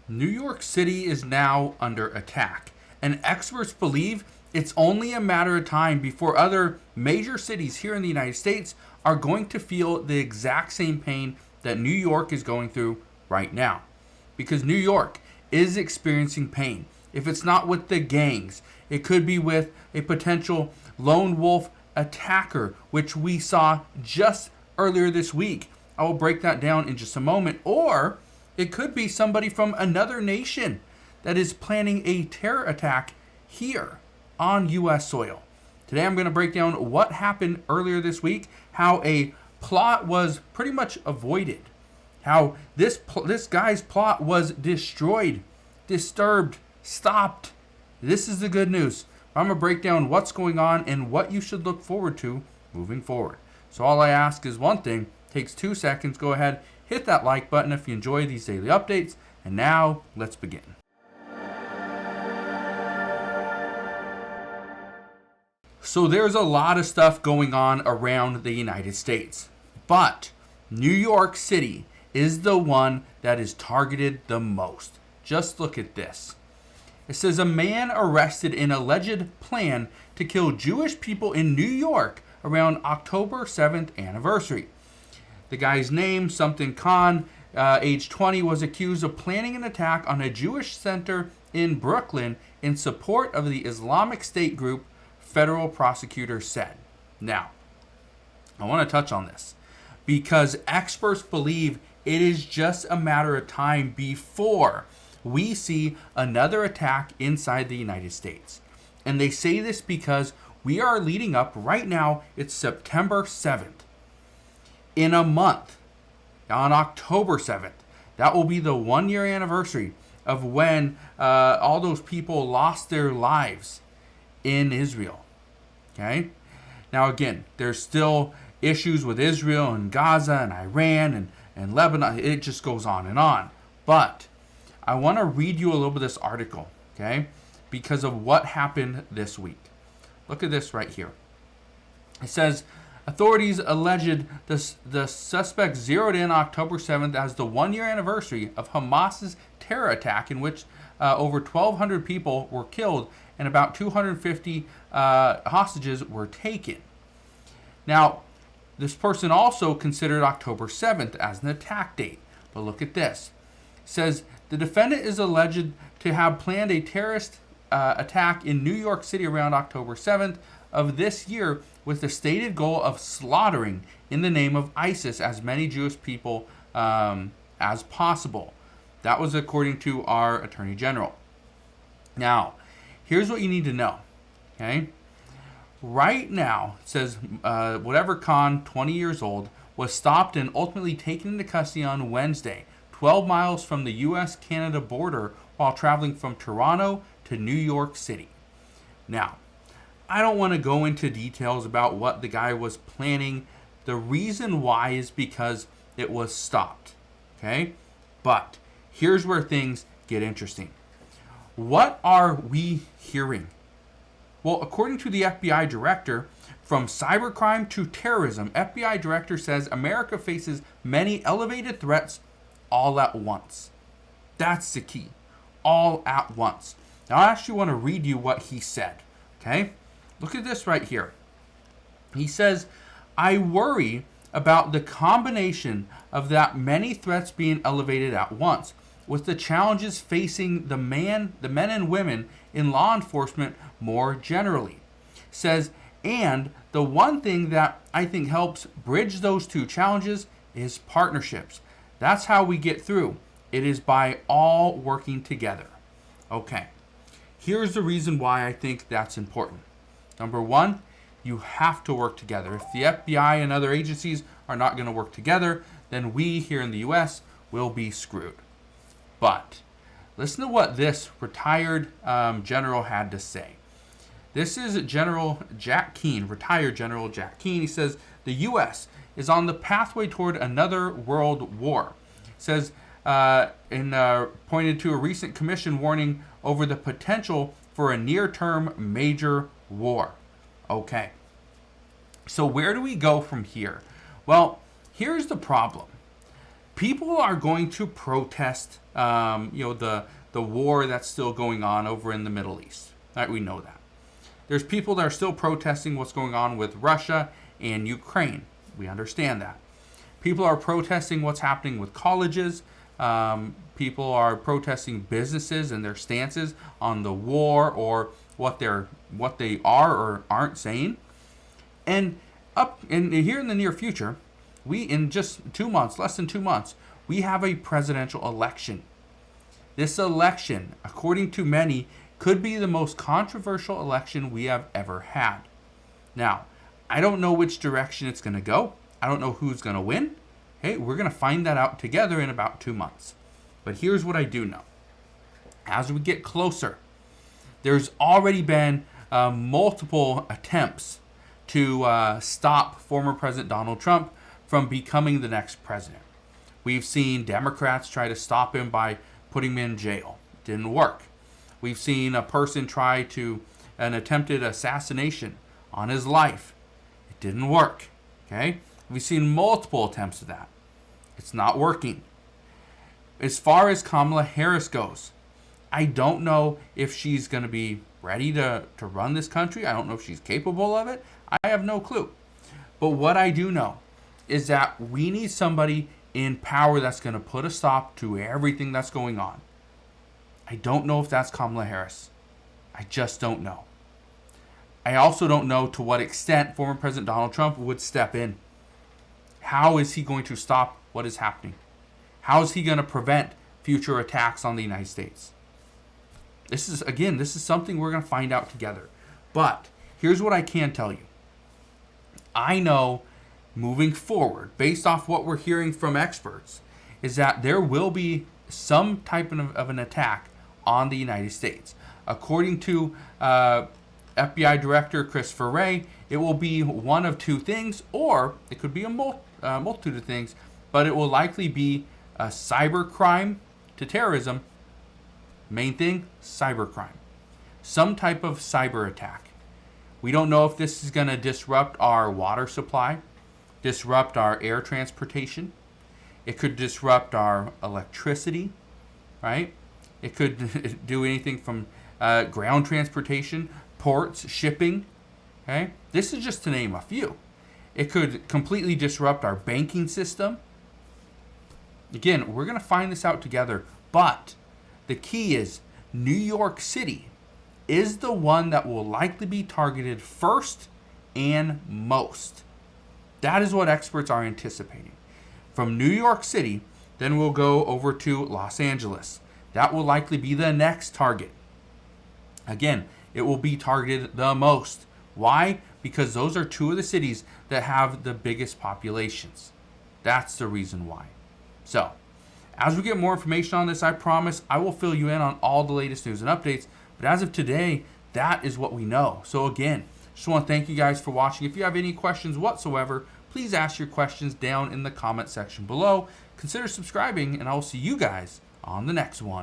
New York City is now under attack, and experts believe it's only a matter of time before other major cities here in the United States are going to feel the exact same pain that New York is going through right now. Because New York is experiencing pain. If it's not with the gangs, it could be with a potential lone wolf attacker, which we saw just earlier this week. I will break that down in just a moment. Or it could be somebody from another nation that is planning a terror attack here on U.S. soil. Today I'm going to break down what happened earlier this week, how a plot was pretty much avoided, how this guy's plot was destroyed, disturbed, stopped. This is the good news. I'm going to break down what's going on and what you should look forward to moving forward. So all I ask is one thing. Takes 2 seconds. Go ahead, hit that like button if you enjoy these daily updates. And now, let's begin. So there's a lot of stuff going on around the United States. But New York City is the one that is targeted the most. Just look at this. It says a man arrested in alleged plan to kill Jewish people in New York around October 7th anniversary. The guy's name, something Khan, age 20, was accused of planning an attack on a Jewish center in Brooklyn in support of the Islamic State group, federal prosecutors said. Now, I want to touch on this because experts believe it is just a matter of time before we see another attack inside the United States. And they say this because we are leading up right now, it's September 7th. In a month, on October 7th, that will be the 1-year anniversary of when all those people lost their lives in Israel. Okay? Now again, there's still issues with Israel and Gaza and Iran and Lebanon. It just goes on and on. But I want to read you a little bit of this article, okay? Because of what happened this week. Look at this right here. It says, authorities alleged the suspect zeroed in October 7th as the 1-year anniversary of Hamas's terror attack in which over 1,200 people were killed and about 250 hostages were taken. Now, this person also considered October 7th as an attack date. But look at this. It says, the defendant is alleged to have planned a terrorist attack in New York City around October 7th of this year with the stated goal of slaughtering in the name of ISIS as many Jewish people as possible. That was according to our Attorney General. Now, here's what you need to know. Okay? Right now, it says whatever Khan, 20 years old, was stopped and ultimately taken into custody on Wednesday, 12 miles from the U.S.-Canada border while traveling from Toronto to New York City. Now, I don't want to go into details about what the guy was planning. The reason why is because it was stopped. Okay? But here's where things get interesting. What are we hearing? Well, according to the FBI director, from cybercrime to terrorism, FBI director says America faces many elevated threats all at once. That's the key. All at once. Now, I actually want to read you what he said. Okay? Look at this right here. He says, I worry about the combination of that many threats being elevated at once, with the challenges facing the men and women in law enforcement more generally. Says, and the one thing that I think helps bridge those two challenges is partnerships. That's how we get through. It is by all working together. Okay. Here's the reason why I think that's important. Number one, you have to work together. If the FBI and other agencies are not going to work together, then we here in the U.S. will be screwed. But listen to what this retired general had to say. This is General Jack Keane, retired General Jack Keane. He says, the U.S. is on the pathway toward another world war. Says, pointed to a recent commission warning over the potential for a near-term major war. Okay. So where do we go from here? Well, here's the problem. people are going to protest, the war that's still going on over in the Middle East. Right, we know that. There's people that are still protesting what's going on with Russia and Ukraine. We understand that. People are protesting what's happening with colleges. People are protesting businesses and their stances on the war or what they are or aren't saying. And here in the near future, in just 2 months, less than 2 months, we have a presidential election. This election, according to many, could be the most controversial election we have ever had. Now, I don't know which direction it's going to go. I don't know who's going to win. Hey, we're going to find that out together in about 2 months. But here's what I do know. As we get closer, there's already been multiple attempts to stop former President Donald Trump from becoming the next president. We've seen Democrats try to stop him by putting him in jail. Didn't work. We've seen a person try an attempted assassination on his life. It didn't work. Okay? We've seen multiple attempts of that. It's not working. As far as Kamala Harris goes, I don't know if she's going to be ready to run this country. I don't know if she's capable of it. I have no clue. But what I do know is that we need somebody in power that's going to put a stop to everything that's going on. I don't know if that's Kamala Harris. I just don't know. I also don't know to what extent former President Donald Trump would step in. How is he going to stop what is happening? How is he going to prevent future attacks on the United States? This is something we're going to find out together. But here's what I can tell you. I know moving forward, based off what we're hearing from experts, is that there will be some type of an attack on the United States. According to FBI Director Christopher Wray, it will be one of two things, or it could be a multitude of things, but it will likely be a cyber crime to terrorism. Main thing, cyber crime. Some type of cyber attack. We don't know if this is going to disrupt our water supply, disrupt our air transportation. It could disrupt our electricity, right? It could do anything from ground transportation, ports, shipping, okay? This is just to name a few. It could completely disrupt our banking system. Again, we're going to find this out together, but the key is New York City is the one that will likely be targeted first and most. That is what experts are anticipating. From New York City, then we'll go over to Los Angeles. That will likely be the next target. Again, it will be targeted the most. Why? Because those are two of the cities that have the biggest populations. That's the reason why. So, as we get more information on this, I promise I will fill you in on all the latest news and updates. But as of today, that is what we know. So again, just want to thank you guys for watching. If you have any questions whatsoever, please ask your questions down in the comment section below. Consider subscribing, and I will see you guys on the next one.